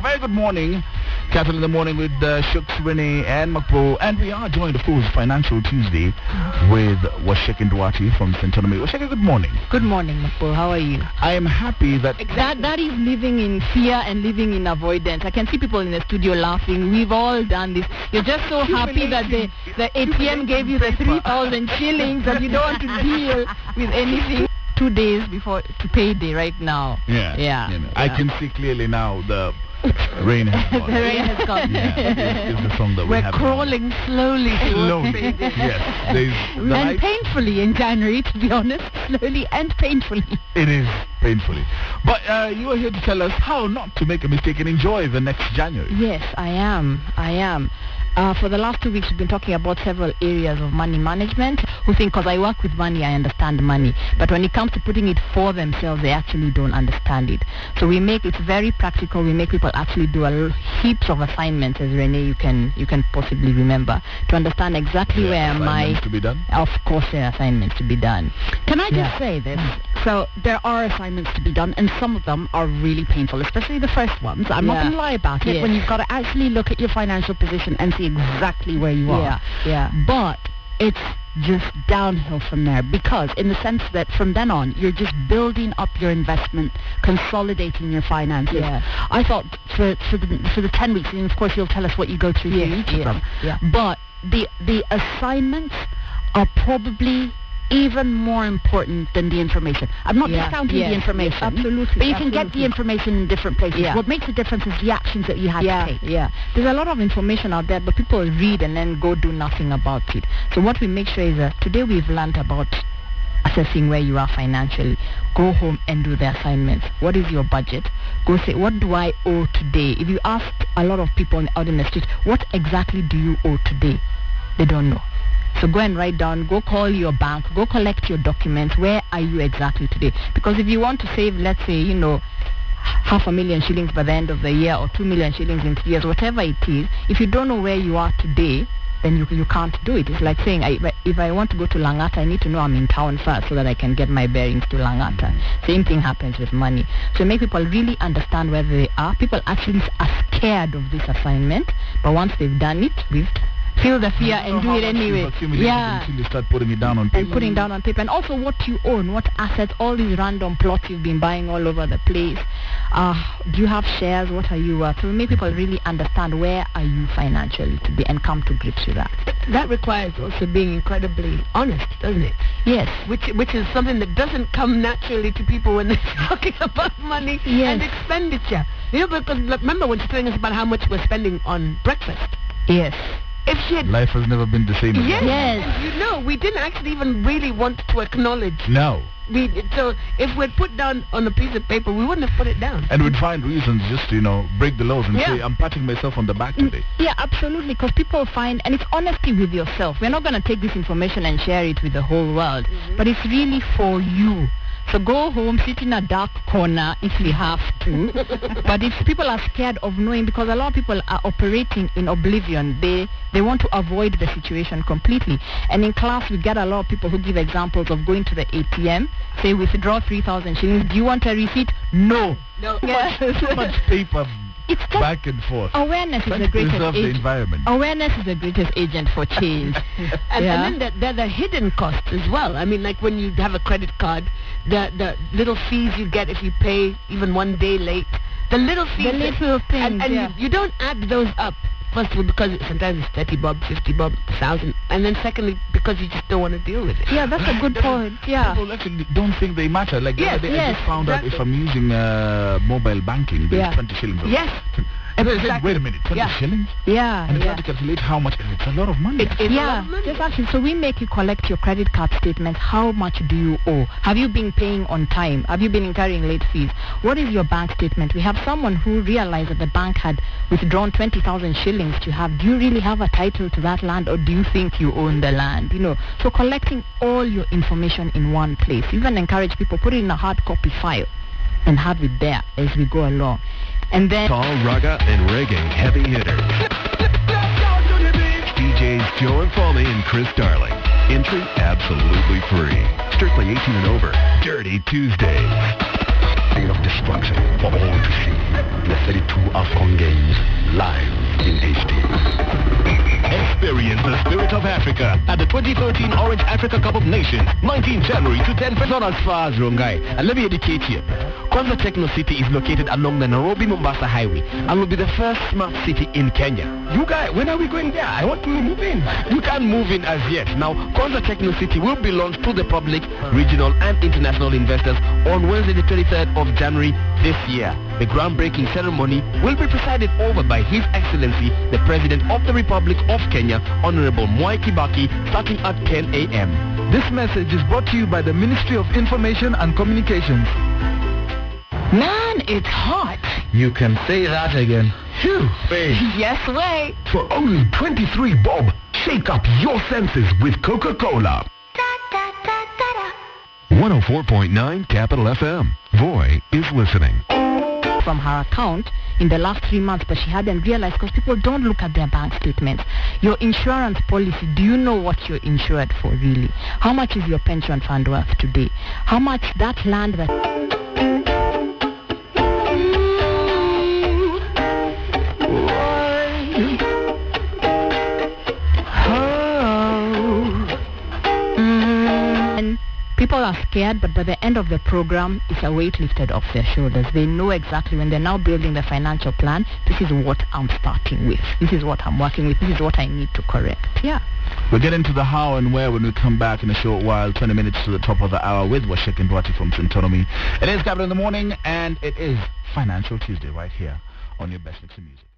A very good morning. Cattle in the morning with Shooks, Renee and Makpo. And we are joined, of course, Financial Tuesday with Waceke and Nduati from St. Anthony. Waceke, good morning. Good morning, Makpo. How are you? I am happy that... That is living in fear and living in avoidance. I can see people in the studio laughing. We've all done this. You're just so happy that the ATM gave you the 3,000 shillings that you don't want to deal with anything. 2 days before to payday right now. Yeah. I can see clearly now the rain has gone. The rain has gone. It's the song that we're crawling slowly towards payday. Yes. And painfully in January, to be honest. Slowly and painfully. It is painfully. But you are here to tell us how not to make a mistake and enjoy the next January. Yes, I am. For the last 2 weeks, we've been talking about several areas of money management. Who think, because I work with money, I understand money. But when it comes to putting it for themselves, they actually don't understand it. So it's very practical. We make people actually do heaps of assignments, as Renee, you can possibly remember, to understand exactly where assignments to be done? Of course, there are assignments to be done. Can I just say this? So there are assignments to be done, and some of them are really painful, especially the first ones. I'm not going to lie about it, when you've got to actually look at your financial position and see exactly where you are. But it's just downhill from there, because in the sense that from then on you're just building up your investment, consolidating your finances. I thought for the 10 weeks, and of course you'll tell us what you go through for each of them, but the assignments are probably even more important than the information. I'm not discounting the information. Yes, absolutely. But you can get the information in different places. What makes a difference is the actions that you have to take. There's a lot of information out there, but people read and then go do nothing about it. So what we make sure is that today we've learned about assessing where you are financially. Go home and do the assignments. What is your budget? Go say, what do I owe today? If you ask a lot of people out in the street, what exactly do you owe today? They don't know. So go and write down, go call your bank, go collect your documents. Where are you exactly today? Because if you want to save, let's say, 500,000 shillings by the end of the year, or 2 million shillings in 3 years, whatever it is, if you don't know where you are today, then you can't do it. It's like saying, if I want to go to Langata, I need to know I'm in town first so that I can get my bearings to Langata. Same thing happens with money. So make people really understand where they are. People actually are scared of this assignment, but once they've done it, feel the fear and do it anyway. Until you start putting it down on paper. And putting down on paper. And also what you own, what assets, all these random plots you've been buying all over the place. Do you have shares? What are you worth? So we make people really understand where are you financially today and come to grips with that. That requires also being incredibly honest, doesn't it? Yes. Which is something that doesn't come naturally to people when they're talking about money and expenditure. Because remember when she's telling us about how much we're spending on breakfast. Yes. Life has never been the same again. Yes. We didn't actually even really want to acknowledge. No. So if we'd put down on a piece of paper, we wouldn't have put it down. And we'd find reasons just to, break the laws and say, I'm patting myself on the back today. Yeah, absolutely, because people find, and it's honesty with yourself. We're not going to take this information and share it with the whole world, but it's really for you. So go home, sit in a dark corner if you have to. But if people are scared of knowing, because a lot of people are operating in oblivion, they want to avoid the situation completely. And in class, we get a lot of people who give examples of going to the ATM, say withdraw 3,000 shillings. Do you want a receipt? No. So much paper. It's just back and forth. Awareness is the greatest agent. Awareness is the greatest agent for change. And then there are the hidden costs as well. I mean, like when you have a credit card, the little fees you get if you pay even 1 day late. The little fees. The little things. And you don't add those up. First of all, because sometimes it's 30 bob, 50 bob, 1,000. And then secondly, because you just don't want to deal with it. Yeah, that's a good point. Yeah. People actually don't think they matter. Like the other day, I just found out if I'm using mobile banking, there's 20 shillings. Yes. Wait a minute, 20 shillings? Yeah. And you have to calculate how much, and it's a lot of money. It's a lot of money. Just actually, so we make you collect your credit card statements. How much do you owe? Have you been paying on time? Have you been incurring late fees? What is your bank statement? We have someone who realized that the bank had withdrawn 20,000 shillings to have. Do you really have a title to that land, or do you think you own the land? So collecting all your information in one place. Even encourage people, put it in a hard copy file and have it there as we go along. And then Tall, raga, and reggae heavy hitters. DJs Joe and Foley and Chris Darling. Entry absolutely free. Strictly 18 and over. Dirty Tuesdays. Day of destruction for all to see. Blessed to our 2013 Orange Africa Cup of Nations, 19 January to 10 February. Not as far as Rongai. And let me educate you. Kwanza Techno City is located along the Nairobi-Mombasa Highway and will be the first smart city in Kenya. You guys, when are we going there? I want to move in. You can't move in as yet. Now, Kwanza Techno City will be launched to the public, regional and international investors on Wednesday the 23rd of January this year. The groundbreaking ceremony will be presided over by His Excellency, the President of the Republic of Kenya, Honorable Mwai Kibaki, starting at 10 a.m. This message is brought to you by the Ministry of Information and Communications. Man, it's hot. You can say that again. Phew, babe. Yes, way. For only 23 bob, shake up your senses with Coca-Cola. 104.9 Capital FM. Voy is listening. From her account in the last 3 months, but she hadn't realized because people don't look at their bank statements. Your insurance policy, do you know what you're insured for really? How much is your pension fund worth today? How much that land that... People are scared, but by the end of the program, it's a weight lifted off their shoulders. They know exactly when they're now building the financial plan, this is what I'm starting with. This is what I'm working with. This is what I need to correct. Yeah. We'll get into the how and where when we come back in a short while, 20 minutes to the top of the hour with Waceke and Nduati from Centonomy. It is Capital in the Morning, and it is Financial Tuesday right here on your best mix of music.